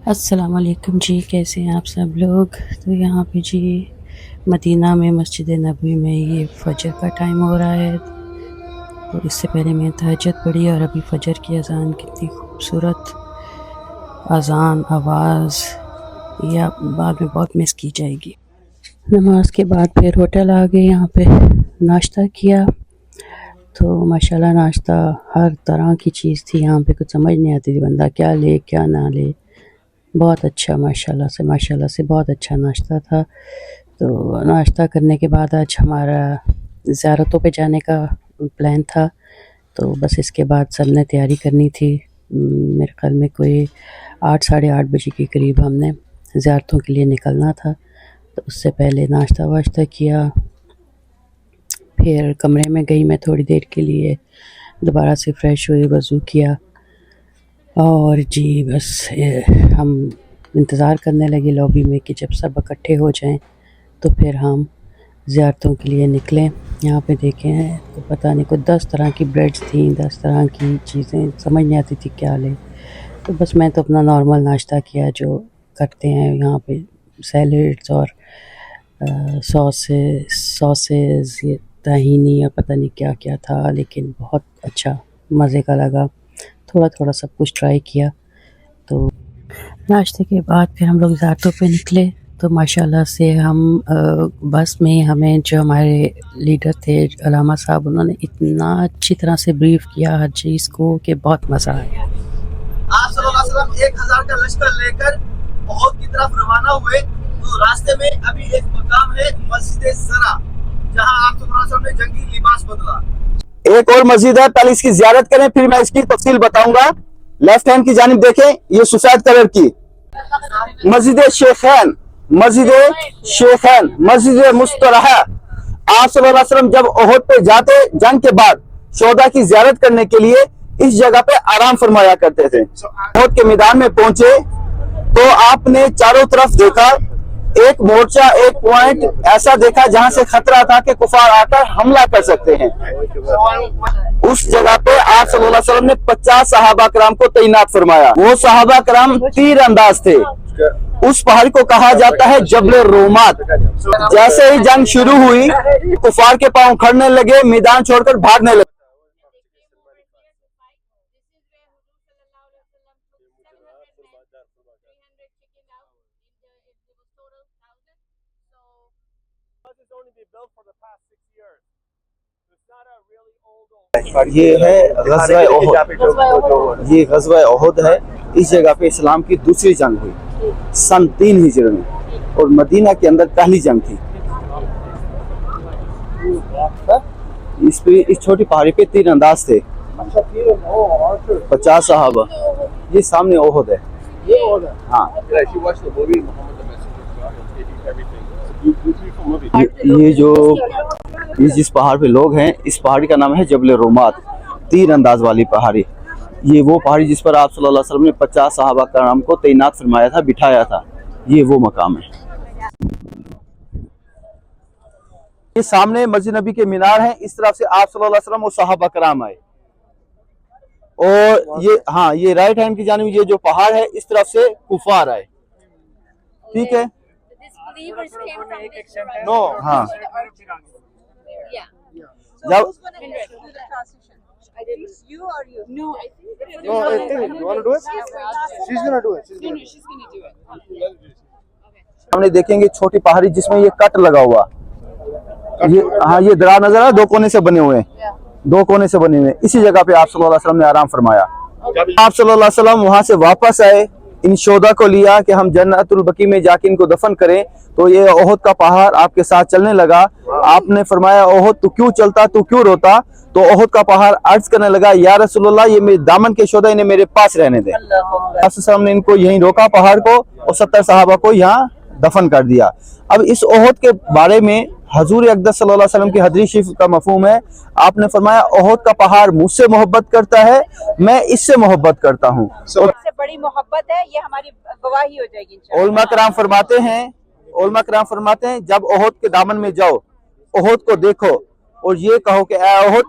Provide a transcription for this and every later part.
السلام علیکم جی، کیسے ہیں آپ سب لوگ؟ تو یہاں پہ جی مدینہ میں مسجد نبوی میں یہ فجر کا ٹائم ہو رہا ہے، تو اس سے پہلے میں تہجد پڑھی اور ابھی فجر کی اذان، کتنی خوبصورت اذان آواز، یہ بعد میں بہت مس کی جائے گی۔ نماز کے بعد پھر ہوٹل آ گئے، یہاں پہ ناشتہ کیا، تو ماشاءاللہ ناشتہ ہر طرح کی چیز تھی یہاں پہ، کچھ سمجھ نہیں آتی تھی بندہ کیا لے کیا نہ لے۔ بہت اچھا ماشاءاللہ سے بہت اچھا ناشتہ تھا۔ تو ناشتہ کرنے کے بعد آج ہمارا زیارتوں پہ جانے کا پلان تھا، تو بس اس کے بعد سب نے تیاری کرنی تھی۔ میرے خیال میں کوئی 8 ساڑھے 8 بجے کے قریب ہم نے زیارتوں کے لیے نکلنا تھا، تو اس سے پہلے ناشتہ واشتہ کیا، پھر کمرے میں گئی میں تھوڑی دیر کے لیے، دوبارہ سے فریش ہوئی، وضو کیا، اور جی بس ہم انتظار کرنے لگے لابی میں کہ جب سب اکٹھے ہو جائیں تو پھر ہم زیارتوں کے لیے نکلیں۔ یہاں پہ دیکھیں تو پتہ نہیں کوئی 10 طرح کی بریڈز تھیں، 10 طرح کی چیزیں، سمجھ نہیں آتی تھی کیا لیں۔ تو بس میں تو اپنا نارمل ناشتہ کیا جو کرتے ہیں یہاں پہ، سیلڈز اور ساسز، یہ تہینی یا پتہ نہیں کیا کیا تھا، لیکن بہت اچھا مزے کا لگا، تھوڑا تھوڑا سب کچھ ٹرائی کیا۔ تو ناشتے کے بعد پھر ہم لوگ زیارتوں پہ نکلے، تو ماشاءاللہ سے ہم بس میں ہمیں جو ہمارے لیڈر تھے علامہ صاحب، انہوں نے اتنا اچھی طرح سے بریف کیا ہر چیز کو کہ بہت مزہ آیا۔ آپ صلی اللہ علیہ وسلم 1000 کا لشکر لے کر احد کی طرف روانہ ہوئے، تو راستے میں ابھی ایک مقام ہے مسجد زرع، جہاں آپ صلی اللہ علیہ وسلم نے جنگی لباس بدلا۔ ایک اور مسجد ہے، پہلے اس کی زیارت کریں پھر میں اس کی تفصیل بتاؤں گا۔ لیفٹ ہینڈ کی جانب دیکھیں، یہ سفید کلر کی مسجد شیخین، مسجد شیخین، مسجد مسترحہ۔ آپ صلی اللہ علیہ وسلم جب احد پہ جاتے جنگ کے بعد شہداء کی زیارت کرنے کے لیے اس جگہ پہ آرام فرمایا کرتے تھے۔ احد کے میدان میں پہنچے تو آپ نے چاروں طرف دیکھا، ایک مورچہ، ایک پوائنٹ ایسا دیکھا جہاں سے خطرہ تھا کہ کفار آ کر حملہ کر سکتے ہیں۔ اس جگہ پہ آپ صلی اللہ علیہ وسلم نے 50 صحابہ کرام کو تعینات فرمایا۔ وہ صحابہ کرام تیر انداز تھے۔ اس پہاڑ کو کہا جاتا ہے جبل رومات۔ جیسے ہی جنگ شروع ہوئی، کفار کے پاؤں کھڑنے لگے، میدان چھوڑ کر بھاگنے لگے۔ یہ ہے غزوہ احد، یہ غزوہ احد ہے۔ اس جگہ پہ اسلام کی دوسری جنگ ہوئی سن 3 ہجری میں، اور مدینہ کے اندر پہلی جنگ تھی۔ اس چھوٹی پہاڑی پہ تیر انداز تھے 50 صحابہ۔ یہ سامنے احد ہے، ہاں۔ یہ جس پہاڑ پہ لوگ ہیں، اس پہاڑی کا نام ہے جبل رومات، تیر انداز والی پہاڑی۔ یہ وہ پہاڑی جس پر آپ صلی اللہ علیہ وسلم نے 50 صحابہ کرام کو تعینات فرمایا تھا، بٹھایا تھا، یہ وہ مقام ہے۔ یہ سامنے مسجد نبی کے مینار ہیں، اس طرف سے آپ صلی اللہ علیہ وسلم اور صحابہ کرام آئے، اور یہ ہاں یہ رائٹ ہینڈ کی جانب یہ جو پہاڑ ہے، اس طرف سے کفار آئے، ٹھیک ہے۔ نو ہاں ہم نے دیکھیں گے چھوٹی پہاڑی جس میں یہ کٹ لگا ہوا، ہاں یہ درا نظر ہے، 2 کونے سے بنے ہوئے ہیں، 2 کونے سے بنے ہوئے ہیں۔ اسی جگہ پہ آپ صلی اللہ علیہ وسلم نے آرام فرمایا۔ آپ صلی اللہ علیہ وسلم وہاں سے واپس آئے، ان شہداء کو لیا کہ ہم جنت البقیع میں جا کے ان کو دفن کریں، تو یہ احد کا پہاڑ آپ کے ساتھ چلنے لگا۔ آپ نے فرمایا احد تو کیوں چلتا، تو کیوں روتا؟ تو احد کا پہاڑ عرض کرنے لگا، یا رسول اللہ یہ میرے دامن کے شہداء، انہیں میرے پاس رہنے دیں۔ آپ صلی اللہ علیہ وسلم نے ان کو یہیں روکا پہاڑ کو، اور 70 صحابہ کو یہاں دفن کر دیا۔ اب اس احد کے بارے میں حضور اقدس صلی اللہ علیہ وسلم کی حدیث شریف کا مفہوم ہے، آپ نے فرمایا احد کا پہاڑ مجھ سے محبت کرتا ہے، میں اس سے محبت کرتا ہوں۔ سے بڑی محبت ہے، یہ ہماری گواہی ہو جائے گی انشاءاللہ۔ علماء کرام فرماتے ہیں جب احد کے دامن میں جاؤ، احد کو دیکھو اور یہ کہو کہ اے احد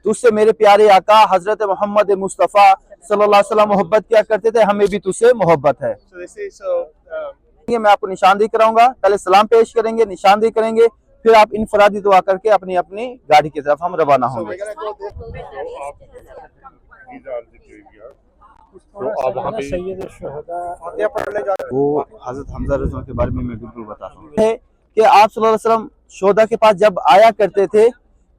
तुझसे मेरे प्यारे आका हजरत मोहम्मद मुस्तफ़ा सल्लल्लाहु अलैहि वसल्लम मोहब्बत किया करते थे, हमें भी तुझसे मोहब्बत है। मैं आपको निशानदेही कराऊंगा, पहले सलाम पेश करेंगे, निशानदेही करेंगे, फिर आप इनफरादी दुआ करके अपनी अपनी गाड़ी की तरफ हम रवाना होंगे। वो हजरत हमजा रज़ी के बारे में मैं बिल्कुल बताता हूँ कि आप सल्लल्लाहु अलैहि वसल्लम शोहदा के पास जब आया करते थे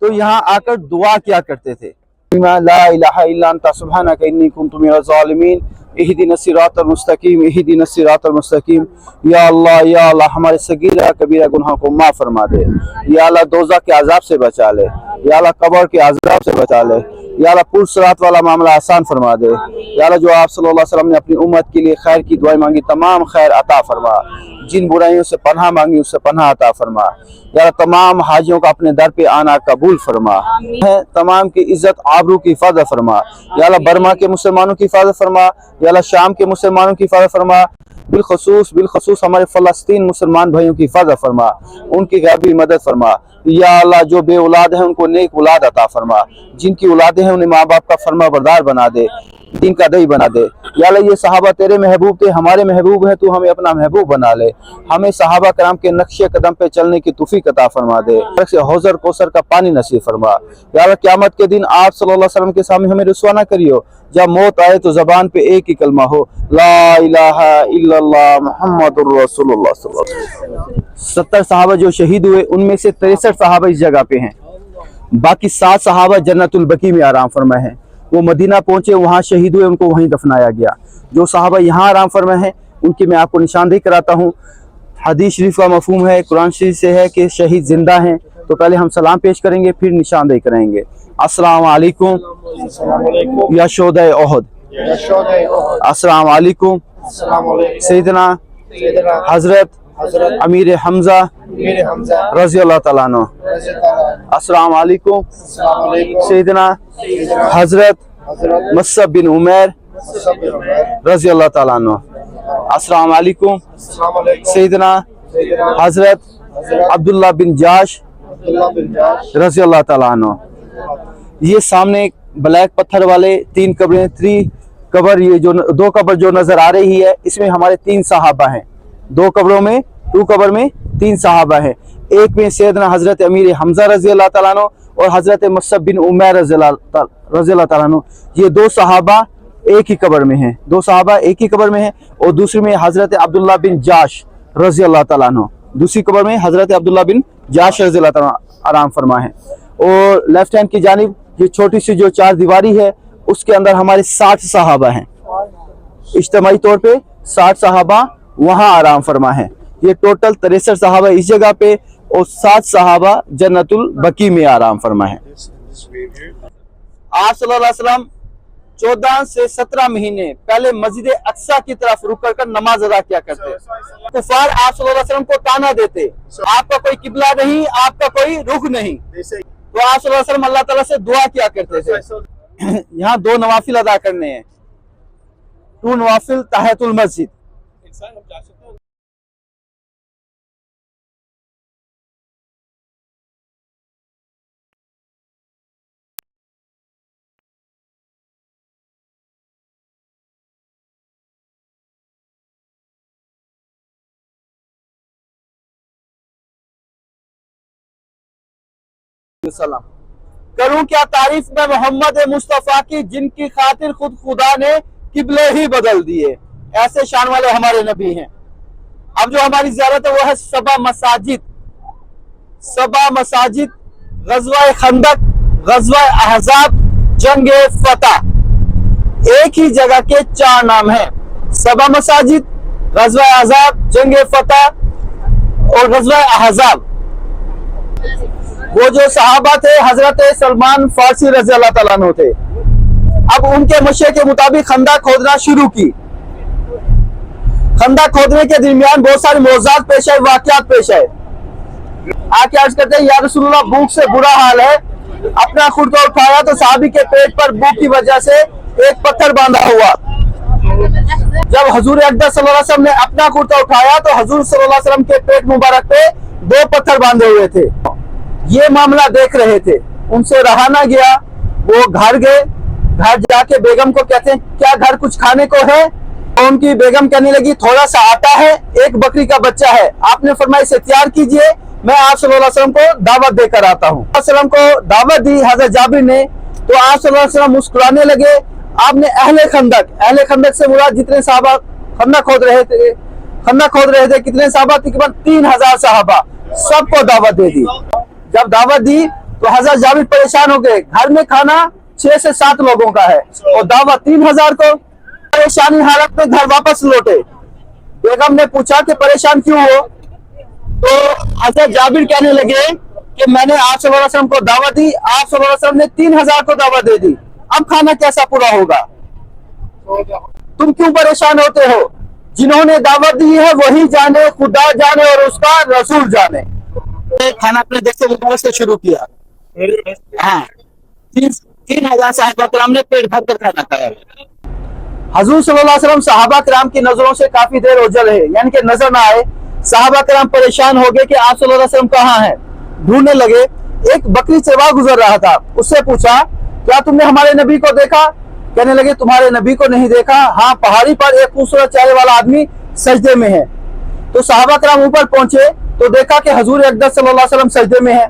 तो यहाँ आकर दुआ किया करते थे, ला इलाहा इल्ला अंता सुब्हानका इन्नी कुन्तु मिनज़ ज़ालिमीन इहदिनस सिरातल मुस्तकीम इहदिनस सिरातल मुस्तकीम। या अल्लाह हमारे सगीरा कबीरा गुनाहों को माफ फरमा दे। या अल्लाह दोज़ख के अज़ाब से बचा ले। या अल्लाह कब्र के अज़ाब से बचा ले। या अल्लाह पुर सिरात वाला मामला आसान फरमा दे। या अल्लाह जो आप सल्लल्लाहु अलैहि वसल्लम ने अपनी उम्मत के लिए खैर की दुआएं मांगी, तमाम खैर अता फरमा। जिन बुराइयों से पनाह मांगी उससे पनाह अता फरमा। या अल्लाह तमाम हाजियों का अपने दर पे आना कबूल फरमा। तमाम की इज्जत आबरू की हिफाजत फरमा। या अल्लाह बर्मा के मुसलमानों की हिफाजत फरमा। या अल्लाह शाम के मुसलमानों की हिफाजत फरमा। बिलखसूस हमारे फ़लस्तीन मुसलमान भाइयों की हिफाजत फरमा, उनकी गैबी मदद फरमा। या अल्लाह जो बे औलाद है उनको नेक औलाद अता फरमा, जिनकी औलादें हैं उन्हें माँ बाप का फरमा बरदार बना दे, दीन का दई बना दे। या अल्लाह ये सहाबा तेरे महबूब थे, हमारे महबूब हैं, तू हमें अपना महबूब बना ले। हमें सहाबा कराम के नक्शे कदम पे चलने की तौफीक अता फरमा दे। हौजर कौसर का पानी नसीब फरमा। या अल्लाह क़यामत के दिन आप सल्लल्लाहु अलैहि वसल्लम के सामने हमें रुसवा ना करियो, जब मौत आए तो जबान पे एक ही कलमा हो, ला इलाहा इल्लल्लाह मुहम्मदुर रसूलुल्लाह सल्लल्लाहु अलैहि वसल्लम। 70 सहाबा जो शहीद हुए उनमें से 63 सहाबा इस जगह पे हैं, बाकी 7 सहाबा जन्नतुल बकी में आराम फरमाए हैं। वो मदीना पहुंचे, वहाँ शहीद हुए, उनको वहीं दफनाया गया। जो सहाबा यहाँ आराम फरमाए हैं उनकी मैं आपको निशानदेही कराता हूँ। हदीस शरीफ का मफहूम है, कुरान शरीफ से है कि शहीद जिंदा हैं, तो पहले हम सलाम पेश करेंगे फिर निशानदेही करेंगे। अस्सलाम वालेकुम या शोहदाए ओहद, अस्सलाम वालेकुम सैयदना हजरत अमीर हमजा रज़ी अल्लाह तआला अन्हु। अस्सलाम वालेकुम सैयदना हजरत मुसअब बिन उमैर रज़ी अल्लाह तआला अन्हु। अस्सलाम वालेकुम सैयदना हजरत अब्दुल्लाह बिन जाश रज़ी अल्लाह तआला अन्हु। ये सामने ब्लैक पत्थर वाले 3 कब्रें, 3 कब्र, ये जो 2 कब्र जो नजर आ रही है इसमें हमारे 3 सहाबा हैं। 2 कब्रों में 2 कब्र में 3 सहाबा हैं। एक में सैयदना हजरत अमीर हमजा रज़ी अल्लाह तआला अन्हु और हजरत मुसअब बिन उमैर रज़ी अल्लाह तआला अन्हु। ये 2 सहाबा एक ही कब्र में हैं, 2 सहाबा एक ही कब्र में हैं। और दूसरी में हजरत अब्दुल्लाह बिन जाश रज़ी अल्लाह तआला अन्हु, दूसरी कब्र में हजरत अब्दुल्लाह बिन जाश रज़ी अल्लाह तआला आराम फरमा है। और लेफ्ट हैंड की जानिब ये छोटी सी जो 4 दीवारी है उसके अंदर हमारे 60 सहाबा हैं, इज्तिमाई तौर पे 60 सहाबा वहाँ आराम फरमा है। ये टोटल 63 सहाबा इस जगह पे और 7 सहाबा जन्नतुल बकी में आराम फरमा है। आप सल्लल्लाहु अलैहि वसल्लम 14 से 17 महीने पहले मस्जिद अक्सा की तरफ रुक कर नमाज अदा किया करते। कुफार आप सल्लल्लाहु अलैहि वसल्लम को ताना देते, आपका कोई किबला नहीं, आपका कोई रुख नहीं। तो आप सल्लल्लाहु अलैहि वसल्लम अल्लाह ताला से दुआ किया करते थे। यहाँ 2 नवाफिल अदा करने हैं, 2 नवाफिल तहयतुल मस्जिद। करूं क्या तारीफ में मोहम्मद मुस्तफ़ा की, जिनकी खातिर खुद खुदा ने किबले ही बदल दिए। ऐसे शान वाले हमारे नबी हैं। अब जो हमारी ज़ियारत है वो है सबा मसाजिद। सबा मसाजिद, गज़वा खंदक, गज़वा अहज़ाब, जंग फतह, एक ही जगह के 4 नाम हैं। सबा मसाजिद, गज़वा अहज़ाब, जंग फतह और गज़वा अहज़ाब। वो जो सहाबा थे हजरत सलमान फारसी रज़ी अल्लाह तआला अन्हु थे। अब उनके मशे के मुताबिक खंदा खोदना शुरू की। खंदा खोदने के दरमियान बहुत सारे मौज़ात पेश आए, वाक़यात पेश आए। आके अर्ज करते हैं, या रसूलुल्लाह भूख से बुरा हाल है। अपना खुरदा उठाया तो साहबी के पेट पर भूख की वजह से एक पत्थर बांधा हुआ। जब हुजूर अक़दस सल्लल्लाहु अलैहि वसल्लम ने अपना खुरदा उठाया तो हुजूर सल्लल्लाहु अलैहि वसल्लम के पेट मुबारक पे 2 पत्थर बांधे हुए थे। ये मामला देख रहे थे, उनसे रहा ना गया। वो घर गए, घर जाके बेगम को कहते हैं क्या घर कुछ खाने को है? तो उनकी बेगम कहने लगी थोड़ा सा आटा है, एक बकरी का बच्चा है, आपने फरमाया इसे तैयार कीजिए, मैं आप सल्लल्लाहु अलैहि वसल्लम को दावत देकर आता हूँ। वसल्लम को दावत दी हजरत जाबिर ने, तो आप सल्लल्लाहु अलैहि वसल्लम मुस्कुराने लगे। आपने अहले खंदक से मुराद जितने साहबा खंदक खोद रहे थे कितने साहबा? तकरीबन 3000 साहबा, सबको दावत दे दी। जब दावत दी तो हजरत जाबिर परेशान हो गए, घर में खाना 6 से 7 लोगों का है और दावत 3000 को। परेशानी हालत में घर वापस लौटे। बेगम ने पूछा कि परेशान क्यों हो? तो हजरत जाबिर कहने लगे कि मैंने आप सल्लल्लाहु अलैहि वसल्लम को दावत दी, आप सल्लल्लाहु अलैहि वसल्लम ने 3000 को दावत दे दी, अब खाना कैसा पूरा होगा? तुम क्यों परेशान होते हो? जिन्होंने दावत दी है वही जाने, खुदा जाने और उसका रसूल जाने। खाना अपने देखते हुए से शुरू किया। हाँ, 3000 साहबा कराम ने पेट भर कर खाना खाया। हजूर सल्लल्लाहु अलैहि वसल्लम सहाबा कराम की नजरों से काफी देर ओझल है, यानी कि नजर ना आए। सहाबा कराम परेशान हो गए कि आप सल्लल्लाहु अलैहि वसल्लम कहाँ हैं? ढूंढने लगे। एक बकरी चरवाह गुजर रहा था, उससे पूछा क्या तुमने हमारे नबी को देखा? कहने लगे तुम्हारे नबी को नहीं देखा, हाँ पहाड़ी पर एक खूबसूरत चेहरे वाला आदमी सजदे में है। तो सहाबा कराम ऊपर पहुंचे तो देखा कि हजूर अक़दस सल्लल्लाहु अलैहि वसल्लम सजदे में है।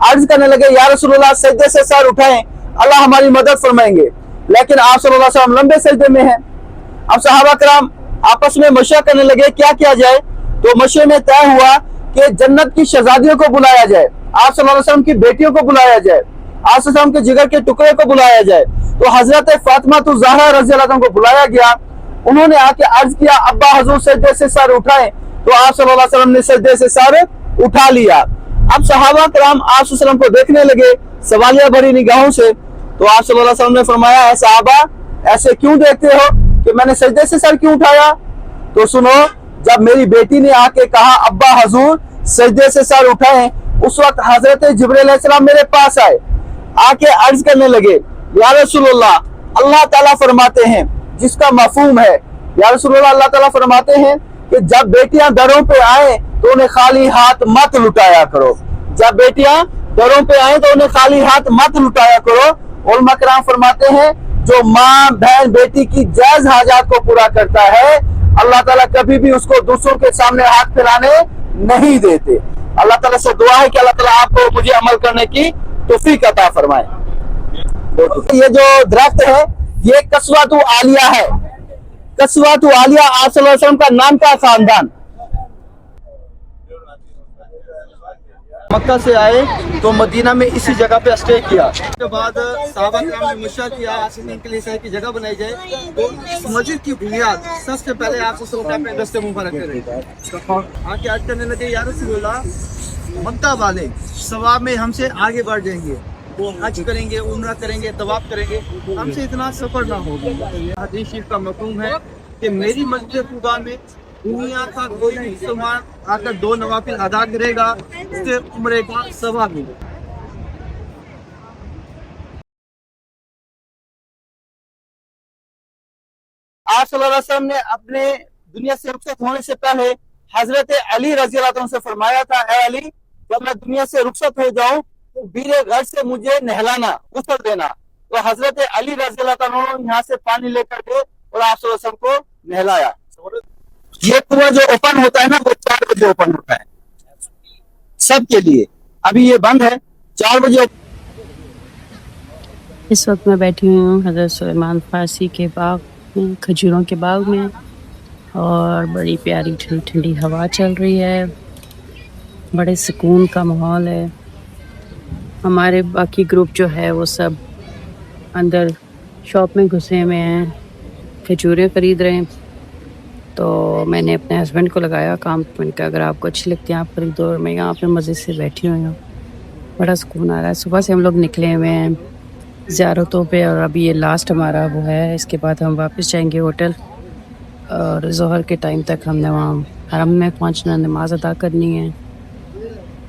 अर्ज करने लगे या रसूलुल्लाह सजदे से सर उठाएं, अल्लाह हमारी मदद फरमाएंगे, लेकिन आप सल्लल्लाहु अलैहि वसल्लम लंबे सजदे में हैं। अब सहाबा कराम आपस में मशवरा करने लगे क्या किया जाए। तो मशवरे में तय हुआ कि जन्नत की शहजादियों को बुलाया जाए, आप सल्लल्लाहु अलैहि वसल्लम की बेटियों को बुलाया जाए, आप सल्लल्लाहु अलैहि वसल्लम के जिगर के टुकड़े को बुलाया जाए। तो हजरत फातिमा तो ज़हरा रज़ी अल्लाह अन्हा को बुलाया गया। उन्होंने आके अर्ज किया अब्बा हजूर सजदे से सर उठाएं, तो आप सल्लल्लाहु अलैहि वसल्लम ने सजदे से सर उठा लिया। अब सहाबा कराम आप सल्लल्लाहु अलैहि वसल्लम को देखने लगे सवालिया भरी निगाहों से। तो आप सल्लल्लाहु अलैहि वसल्लम ने फरमाया है सहाबा ऐसे क्यों देखते हो कि मैंने सजदे से सर क्यों उठाया? तो सुनो, जब मेरी बेटी ने आके कहा अब्बा हजूर सजदे से सर उठाएं, उस वक्त हजरत जिब्रील अलैहिस्सलाम मेरे पास आए, आके अर्ज करने लगे या रसूलुल्लाह अल्लाह ताला फरमाते हैं, जिसका मफहूम है या रसूलुल्लाह अल्लाह ताला फरमाते हैं कि जब बेटियां दरों पे आए तो उन्हें खाली हाथ मत लुटाया करो। जब बेटियां दरों पे आए तो उन्हें खाली हाथ मत लुटाया करो। उलमा कराम फरमाते हैं जो माँ बहन बेटी की जायज हाजात को पूरा करता है अल्लाह ताला कभी भी उसको दूसरों के सामने हाथ फैलाने नहीं देते। अल्लाह ताला से दुआ है कि अल्लाह ताला आपको मुझे अमल करने की तौफीक अता फरमाए। ये जो दरख्त है ये कसवातु आलिया है। कसवातु आलिया आप सल्लल्लाहु अलैहि वसल्लम का नाम का खानदान। मक्का से आए तो मदीना में इसी जगह पे स्टे किया। उसके बाद सहाबा कराम ने मशवरा किया आसिफिन के लिए की जगह बनाई जाए। तो इस मस्जिद की बुनियाद सबसे पहले आप अपने दस्ते मुबारक करें। आके आज करने लगे या रसूलुल्लाह मक्का वाले सवाब में हमसे आगे बढ़ जाएंगे, वो हज करेंगे, उम्रा करेंगे, तवाफ करेंगे, हमसे इतना सफर ना होगा। हदीस शरीफ का मफहूम है कि मेरी मस्जिद खुदा में दुनिया का कोई भी मुसलमान आकर 2 नवाफिल अदा करेगा उससे उम्रे का सवाब मिलेगा। आप सल्लल्लाहु अलैहि वसल्लम ने अपने दुनिया से रुखसत होने से पहले हजरत अली रज़ी अल्लाह अन्हु से फरमाया था, ऐ अली जब मैं दुनिया से रुखसत हो जाऊं तो बीरे घर से मुझे नहलाना, गुस्ल देना। तो हजरत अली रज़ी अल्लाह अन्हु यहाँ से पानी लेकर गए और आप सल्लल्लाहु अलैहि वसल्लम को नहलाया। ये कुआं जो ओपन होता है ना वो 4 बजे ओपन होता है सबके लिए। अभी ये बंद है, 4 बजे। इस वक्त मैं बैठी हुई हूँ हज़रत सुलेमान फारसी के बाग में, खजूरों के बाग में, और बड़ी प्यारी ठंडी ठंडी हवा चल रही है, बड़े सुकून का माहौल है। हमारे बाकी ग्रुप जो है वो सब अंदर शॉप में घुसे हुए हैं, खजूरें ख़रीद रहे हैं। तो मैंने अपने हस्बैंड को लगाया काम, मैंने कहा अगर आपको अच्छी लगती है आप खरीदो। और मैं यहाँ पे मज़े से बैठी हुई हूँ, बड़ा सुकून आ रहा है। सुबह से हम लोग निकले हुए हैं ज़ियारतों पे और अभी ये लास्ट हमारा वो है, इसके बाद हम वापस जाएंगे होटल और ज़ोहर के टाइम तक हमने वहाँ हरम में पहुँचना, नमाज अदा करनी है।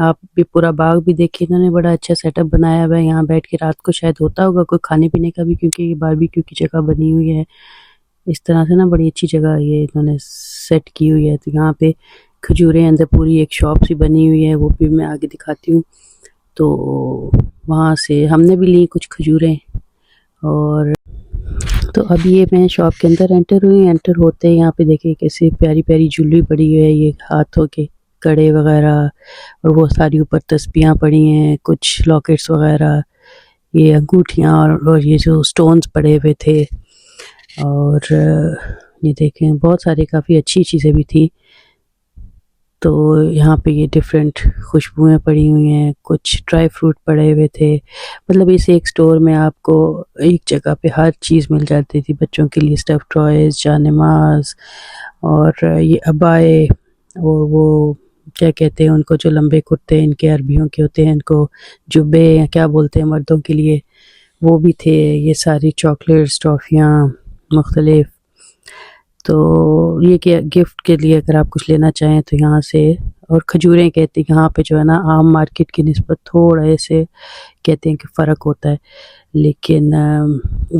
आप भी पूरा बाग भी देखिए, इन्होंने बड़ा अच्छा सेटअप बनाया हुआ है। यहाँ बैठ के रात को शायद होता होगा कोई खाने पीने का भी, क्योंकि ये बारबेक्यू की जगह बनी हुई है इस तरह से ना, बड़ी अच्छी जगह ये इन्होंने सेट की हुई है। तो यहाँ पे खजूरें, अंदर पूरी एक शॉप सी बनी हुई है, वो भी मैं आगे दिखाती हूँ। तो वहाँ से हमने भी ली कुछ खजूरें اور تو اب یہ میں شاپ کے اندر انٹر ہوئی. انٹر ہوتے یہاں پہ دیکھیں کیسے پیاری پیاری جویلری پڑی ہے, یہ ہاتھوں کے کڑے وغیرہ, اور وہ ساری اوپر تسبیحاں پڑی ہیں, کچھ لاکٹس وغیرہ, یہ انگوٹھیاں اور یہ جو سٹونز پڑے ہوئے تھے. اور یہ دیکھیں بہت سارے کافی اچھی چیزیں بھی تھیں. تو یہاں پہ یہ ڈیفرنٹ خوشبوئیں پڑی ہوئی ہیں, کچھ ڈرائی فروٹ پڑے ہوئے تھے. مطلب اس ایک سٹور میں آپ کو ایک جگہ پہ ہر چیز مل جاتی تھی, بچوں کے لیے اسٹف ٹوائز, جان نماز, اور یہ عبائے, اور وہ کیا کہتے ہیں ان کو جو لمبے کرتے ان کے عربیوں کے ہوتے ہیں, ان کو جبے یا کیا بولتے ہیں مردوں کے لیے, وہ بھی تھے. یہ ساری چاکلیٹس, ٹافیاں مختلف. تو یہ کہ گفٹ کے لیے اگر آپ کچھ لینا چاہیں تو یہاں سے. اور کھجوریں کہتے ہیں یہاں پہ جو ہے نا عام مارکیٹ کی نسبت تھوڑا سے کہتے ہیں کہ فرق ہوتا ہے, لیکن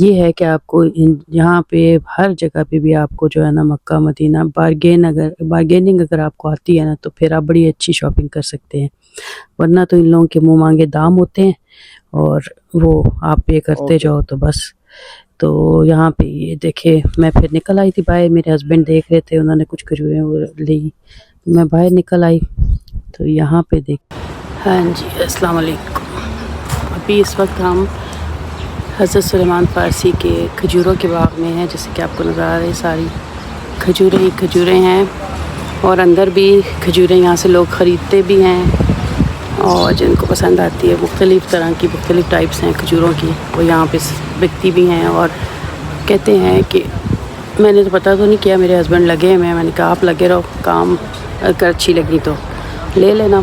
یہ ہے کہ آپ کو یہاں پہ ہر جگہ پہ بھی آپ کو جو ہے نا مکہ مدینہ بارگیننگ اگر آپ کو آتی ہے نا تو پھر آپ بڑی اچھی شاپنگ کر سکتے ہیں, ورنہ تو ان لوگوں کے منہ مانگے دام ہوتے ہیں اور وہ آپ پے کرتے جاؤ تو بس. تو یہاں پہ یہ دیکھے میں پھر نکل آئی تھی باہر, میرے ہسبینڈ دیکھ رہے تھے, انہوں نے کچھ کھجوریں لی, میں باہر نکل آئی. تو یہاں پہ دیکھ, ہاں جی السلام علیکم. ابھی اس وقت ہم حضرت سلیمان فارسی کے کھجوروں کے باغ میں ہیں, جیسے کہ آپ کو نظر آ رہی ساری کھجوریں ہی کھجوریں ہیں, اور اندر بھی کھجوریں یہاں سے لوگ خریدتے بھی ہیں, اور جن کو پسند آتی ہے مختلف طرح کی مختلف ٹائپس ہیں کھجوروں کی, وہ یہاں پہ بکتی بھی ہیں. اور کہتے ہیں کہ میں نے تو پتہ تو نہیں کیا, میرے ہسبینڈ لگے ہیں, میں نے کہا آپ لگے رہو, کام اگر اچھی لگی تو لے لینا.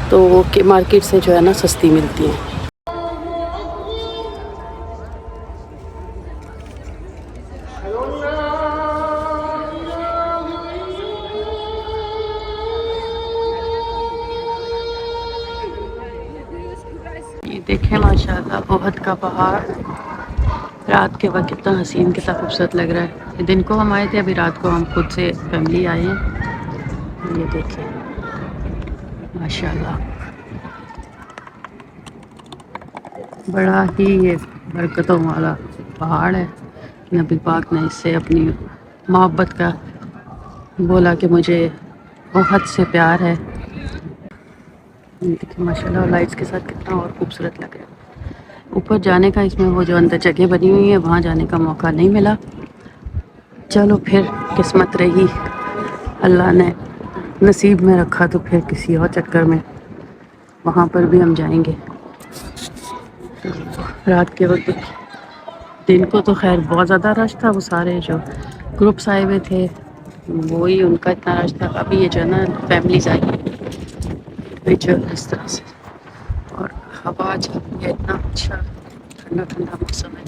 تو کہ مارکیٹ سے جو ہے نا سستی ملتی ہیں. یہ دیکھیں ماشاءاللہ بہت کا پہاڑ رات کے وقت کتنا حسین کتنا خوبصورت لگ رہا ہے. دن کو ہم آئے تھے, ابھی رات کو ہم خود سے فیملی آئے ہیں. یہ دیکھیں ماشاءاللہ بڑا ہی یہ برکتوں والا پہاڑ ہے. نبی پاک نے اس سے اپنی محبت کا بولا کہ مجھے بہت سے پیار ہے. دیکھیں ماشاءاللہ لائٹس کے ساتھ کتنا اور خوبصورت لگ رہا ہے. اوپر جانے کا اس میں وہ جو اندر جگہ بنی ہوئی ہے وہاں جانے کا موقع نہیں ملا. چلو پھر قسمت رہی, اللہ نے نصیب میں رکھا تو پھر کسی اور چکر میں وہاں پر بھی ہم جائیں گے. رات کے وقت, دن کو تو خیر بہت زیادہ رش تھا, وہ سارے جو گروپس آئے ہوئے تھے وہی ان کا اتنا رش تھا. ابھی یہ جو ہے نا فیملیز آئی ہیں جو اس طرح سے, اور ہوا چل رہی ہے, اتنا اچھا ٹھنڈا ٹھنڈا موسم ہے.